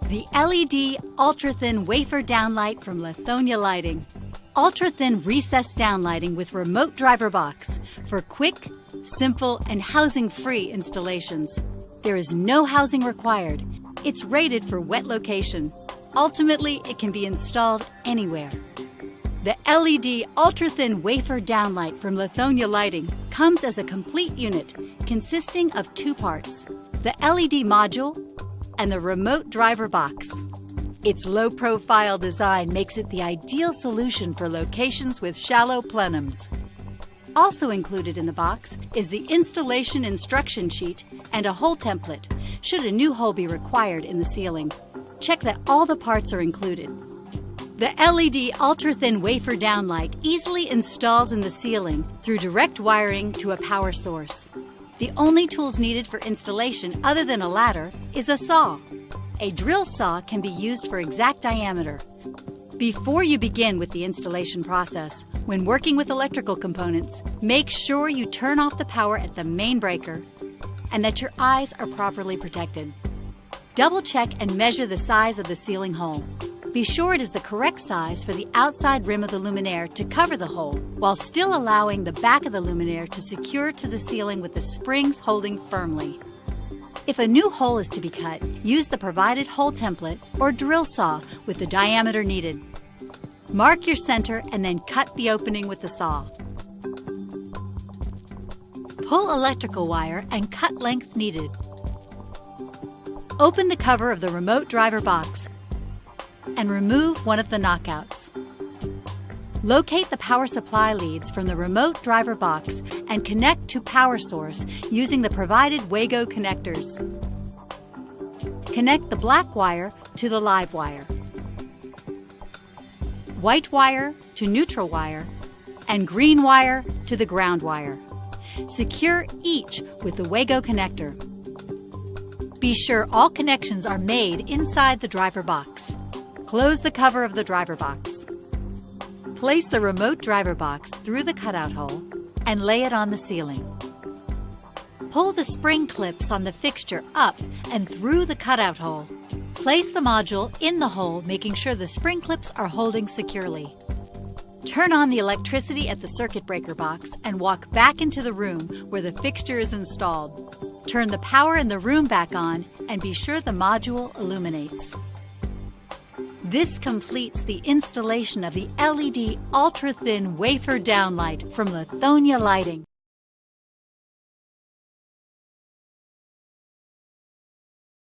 The LED ultra-thin wafer downlight from Lithonia Lighting. Ultra-thin recessed downlighting with remote driver box for quick, simple, and housing-free installations. There is no housing required. It's rated for wet location. Ultimately, it can be installed anywhere. The LED ultra-thin wafer downlight from Lithonia Lighting comes as a complete unit consisting of two parts, the LED module and the remote driver box. Its low-profile design makes it the ideal solution for locations with shallow plenums. Also included in the box is the installation instruction sheet and a hole template, should a new hole be required in the ceiling. Check that all the parts are included. The LED ultra-thin wafer downlight easily installs in the ceiling through direct wiring to a power source. The only tools needed for installation other than a ladder is a saw. A drill saw can be used for exact diameter. Before you begin with the installation process, when working with electrical components, make sure you turn off the power at the main breaker and that your eyes are properly protected. Double check and measure the size of the ceiling hole. Be sure it is the correct size for the outside rim of the luminaire to cover the hole, while still allowing the back of the luminaire to secure to the ceiling with the springs holding firmly. If a new hole is to be cut, use the provided hole template or drill saw with the diameter needed. Mark your center and then cut the opening with the saw. Pull electrical wire and cut length needed. Open the cover of the remote driver box and remove one of the knockouts. Locate the power supply leads from the remote driver box and connect to power source using the provided Wago connectors. Connect the black wire to the live wire, white wire to neutral wire, and green wire to the ground wire. Secure each with the Wago connector. Be sure all connections are made inside the driver box. Close the cover of the driver box. Place the remote driver box through the cutout hole and lay it on the ceiling. Pull the spring clips on the fixture up and through the cutout hole. Place the module in the hole, making sure the spring clips are holding securely. Turn on the electricity at the circuit breaker box and walk back into the room where the fixture is installed. Turn the power in the room back on and be sure the module illuminates. This completes the installation of the LED ultra-thin wafer downlight from Lithonia Lighting.